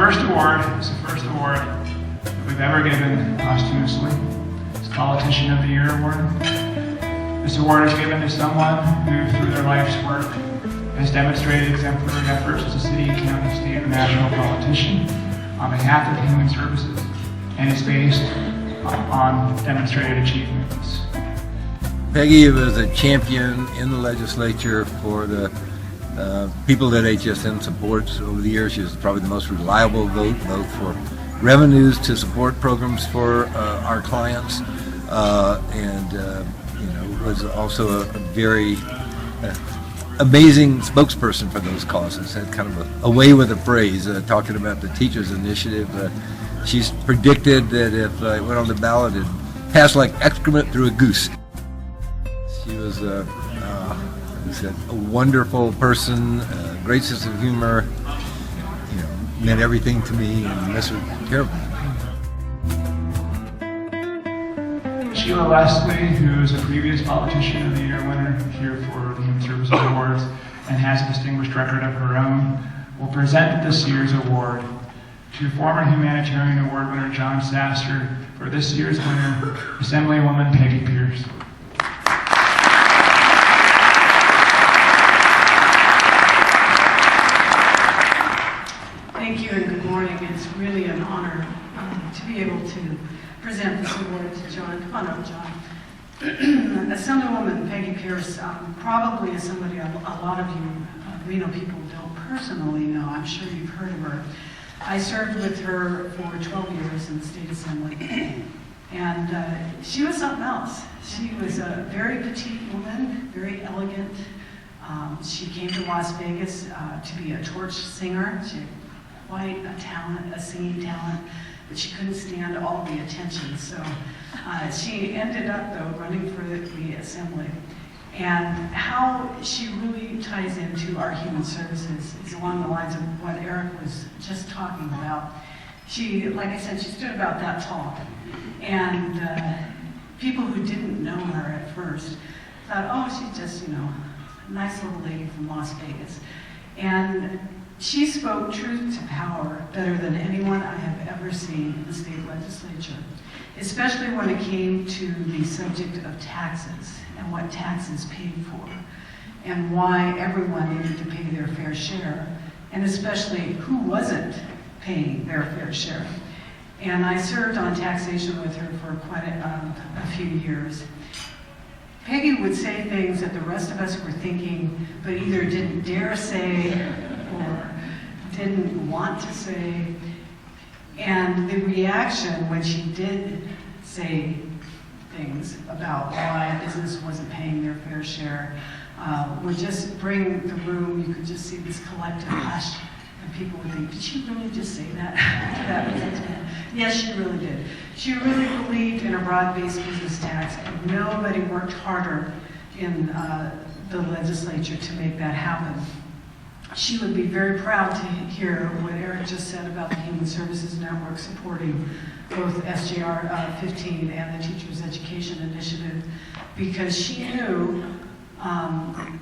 first award is the first award that we've ever given posthumously. It's Politician of the Year award. This award is given to someone who, through their life's work, has demonstrated exemplary efforts as a city, county, state, or national politician on behalf of human services, and is based on demonstrated achievements. Peggy was a champion in the legislature for the people that HSN supports over the years. She was probably the most reliable vote, both for revenues to support programs for our clients, and was also a very amazing spokesperson for those causes. Had kind of a way with a phrase, talking about the Teachers Initiative. She's predicted that if it went on the ballot, it'd pass like excrement through a goose. She was a wonderful person, great sense of humor, meant everything to me, and miss her terribly. Sheila Leslie, who is a previous Politician of the Year winner here for the Human Services Awards and has a distinguished record of her own, will present this year's award to former Humanitarian Award winner John Sasser for this year's winner, Assemblywoman Peggy Pierce. Thank you and good morning. It's really an honor to be able to present this award to John. Come on up, John. Assemblywoman Peggy Pierce probably is somebody a lot of you Reno people don't personally know. I'm sure you've heard of her. I served with her for 12 years in the State Assembly, and she was something else. She was a very petite woman, very elegant. She came to Las Vegas to be a torch singer. She had quite a talent, a singing talent, but she couldn't stand all the attention. So she ended up, though, running for the Assembly. And how she really ties into our human services is along the lines of what Eric was just talking about. She, like I said, she stood about that tall. And people who didn't know her at first thought, oh, she's just, a nice little lady from Las Vegas. And she spoke truth to power better than anyone I have ever seen in the state legislature, especially when it came to the subject of taxes and what taxes paid for, and why everyone needed to pay their fair share, and especially who wasn't paying their fair share. And I served on taxation with her for quite a few years. Peggy would say things that the rest of us were thinking, but either didn't dare say or didn't want to say. And the reaction when she did say things about why business wasn't paying their fair share would just bring the room. You could just see this collective hush, and people would think, did she really just say that? Yes, she really did. She really believed in a broad-based business tax, and nobody worked harder in the legislature to make that happen. She would be very proud to hear what Eric just said about the Human Services Network supporting both SJR 15 and the Teachers Education Initiative, because she knew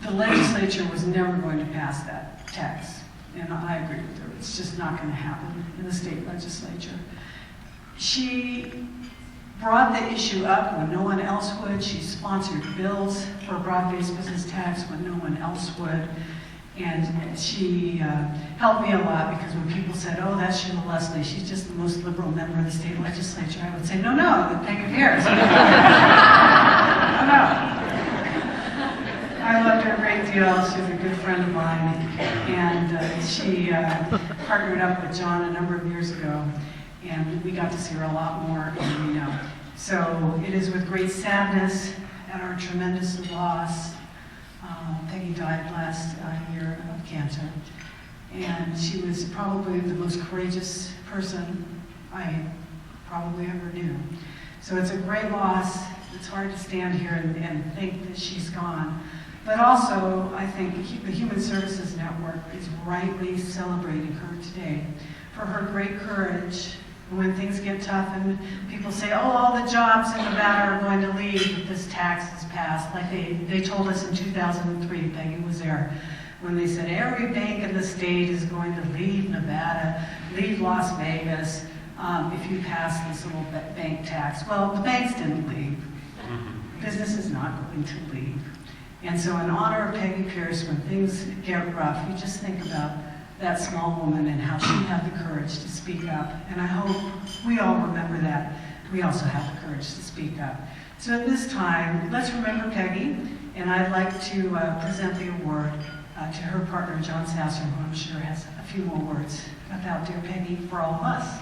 the legislature was never going to pass that tax. And I agree with her. It's just not going to happen in the state legislature. She brought the issue up when no one else would. She sponsored bills for a broad-based business tax when no one else would. And she helped me a lot, because when people said, oh, that's Sheila Leslie, she's just the most liberal member of the state legislature, I would say, no, Peggy Pierce. No. I loved her a great deal. She was a good friend of mine. And she partnered up with John a number of years ago, and we got to see her a lot more in Reno. So it is with great sadness and our tremendous loss. Peggy died last year of cancer, and she was probably the most courageous person I probably ever knew. So it's a great loss. It's hard to stand here and think that she's gone. But also, I think the Human Services Network is rightly celebrating her today for her great courage. When things get tough and people say, oh, all the jobs in Nevada are going to leave if this tax is passed, like they told us in 2003, Peggy was there. when they said every bank in the state is going to leave Nevada, leave Las Vegas, if you pass this little bank tax. Well, the banks didn't leave. Business is not going to leave. And so in honor of Peggy Pierce, when things get rough, you just think about that small woman and how she had the courage to speak up. And I hope we all remember that. We also have the courage to speak up. So at this time, let's remember Peggy, and I'd like to present the award to her partner, John Sasser, who I'm sure has a few more words about dear Peggy for all of us.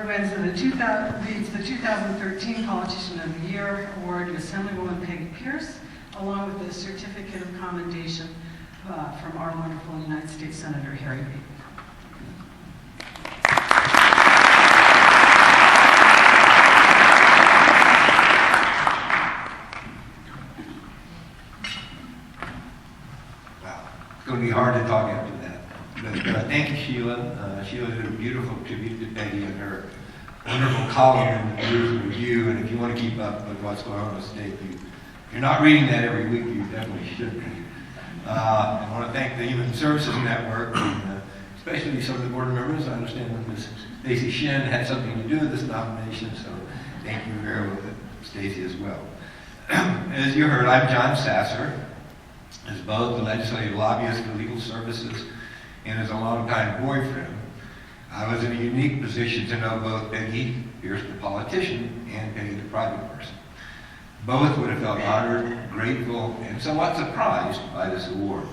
Wins the 2013 Politician of the Year Award to Assemblywoman Peggy Pierce, along with the Certificate of Commendation from our wonderful United States Senator Harry Reid. Wow, it's going to be hard to talk after that. But thank you, Sheila. Sheila did a beautiful tribute to Peggy and her wonderful column in the News Review. And if you want to keep up with what's going on in the state, if you're not reading that every week, you definitely should be. I want to thank the Human Services Network, and especially some of the board members. I understand that Ms. Stacy Shin had something to do with this nomination, so thank you very much, Stacy, as well. As you heard, I'm John Sasser, as both the legislative lobbyist for legal services and as a longtime boyfriend. I was in a unique position to know both Peggy Pierce, the politician, and Peggy, the private person. Both would have felt honored, grateful, and somewhat surprised by this award.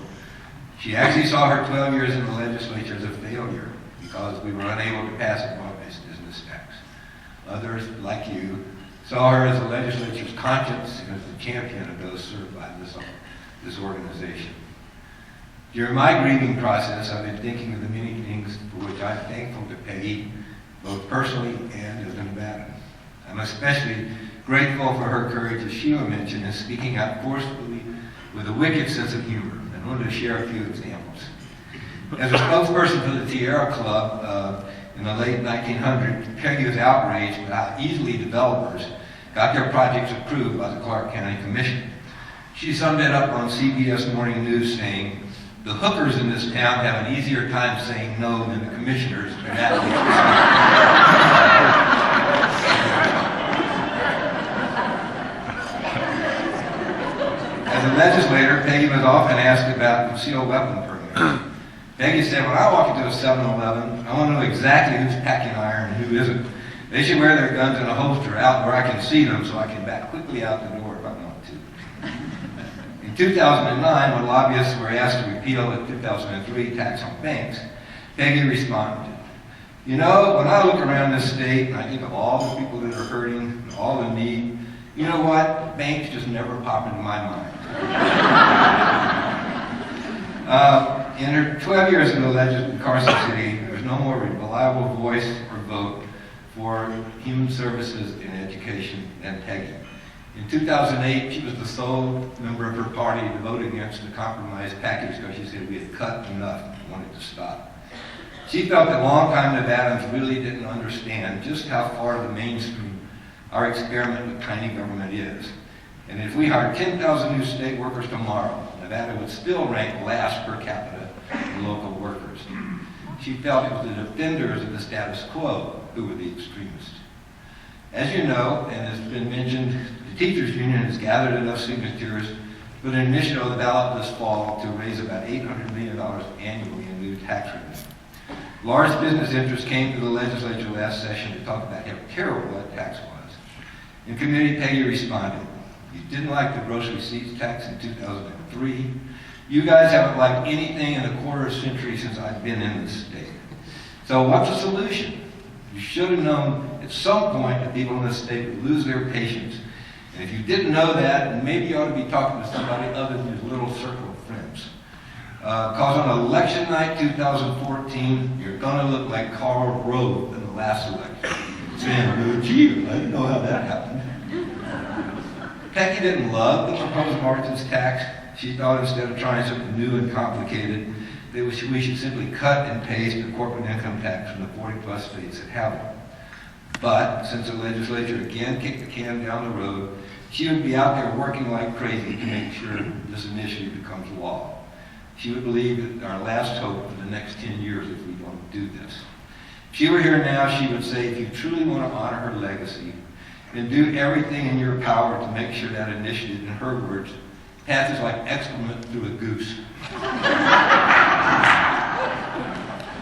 She actually saw her 12 years in the legislature as a failure because we were unable to pass a broad-based business tax. Others, like you, saw her as the legislature's conscience and as the champion of those served by this organization. During my grieving process, I've been thinking of the many things for which I'm thankful to Peggy, both personally and as a Nevadan. I'm especially grateful for her courage, as Sheila mentioned, in speaking out forcefully with a wicked sense of humor. And I wanted to share a few examples. As a spokesperson for the Tierra Club in the late 1900s, Peggy was outraged at how easily developers got their projects approved by the Clark County Commission. She summed it up on CBS Morning News saying, "The hookers in this town have an easier time saying no than the commissioners." As a legislator, Peggy was often asked about concealed weapon permits. Peggy said, "When I walk into a 7-Eleven, I want to know exactly who's packing iron and who isn't. They should wear their guns in a holster out where I can see them so I can back quickly out the door if I want to." In 2009, when lobbyists were asked to repeal the 2003 tax on banks, Peggy responded, "You know, when I look around this state and I think of all the people that are hurting and all the need, you know what? Banks just never pop into my mind." In her 12 years in the legislature in Carson City, there was no more reliable voice or vote for human services in education than Peggy. In 2008, she was the sole member of her party to vote against the compromise package because she said we had cut enough and wanted to stop. She felt that longtime Nevadans really didn't understand just how far the mainstream our experiment with tiny government is. And if we hired 10,000 new state workers tomorrow, Nevada would still rank last per capita in local workers. She felt it was the defenders of the status quo who were the extremists. As you know, and has been mentioned, the teachers union has gathered enough signatures for an initiative on the ballot this fall to raise about $800 million annually in new tax revenue. Large business interests came to the legislature last session to talk about how terrible that tax was. In committee, Peggy responded, "You didn't like the gross receipts tax in 2003. You guys haven't liked anything in a quarter century since I've been in this state. So what's the solution? You should have known at some point that people in this state would lose their patience. And if you didn't know that, then maybe you ought to be talking to somebody other than your little circle of friends. Because on election night 2014, you're going to look like Karl Rove in the last election. Saying, gee, I didn't know how that happened." Peggy didn't love the proposed margins tax. She thought instead of trying something new and complicated, we should simply cut and paste the corporate income tax from the 40-plus states that have it. But since the legislature again kicked the can down the road, she would be out there working like crazy to make sure this initiative becomes law. She would believe that our last hope for the next 10 years if we don't do this. If she were here now, she would say, if you truly want to honor her legacy, then do everything in your power to make sure that initiative, in her words, passes like excrement through a goose.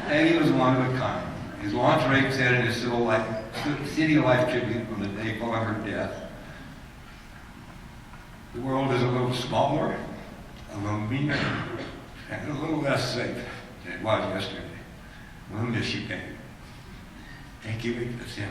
Peggy was one of a kind. As Lawrence Rake said in his City of Life tribute on the day following her death, the world is a little smaller, a little meaner, and a little less safe than it was yesterday. We'll miss you, Peggy. Thank you. That's it.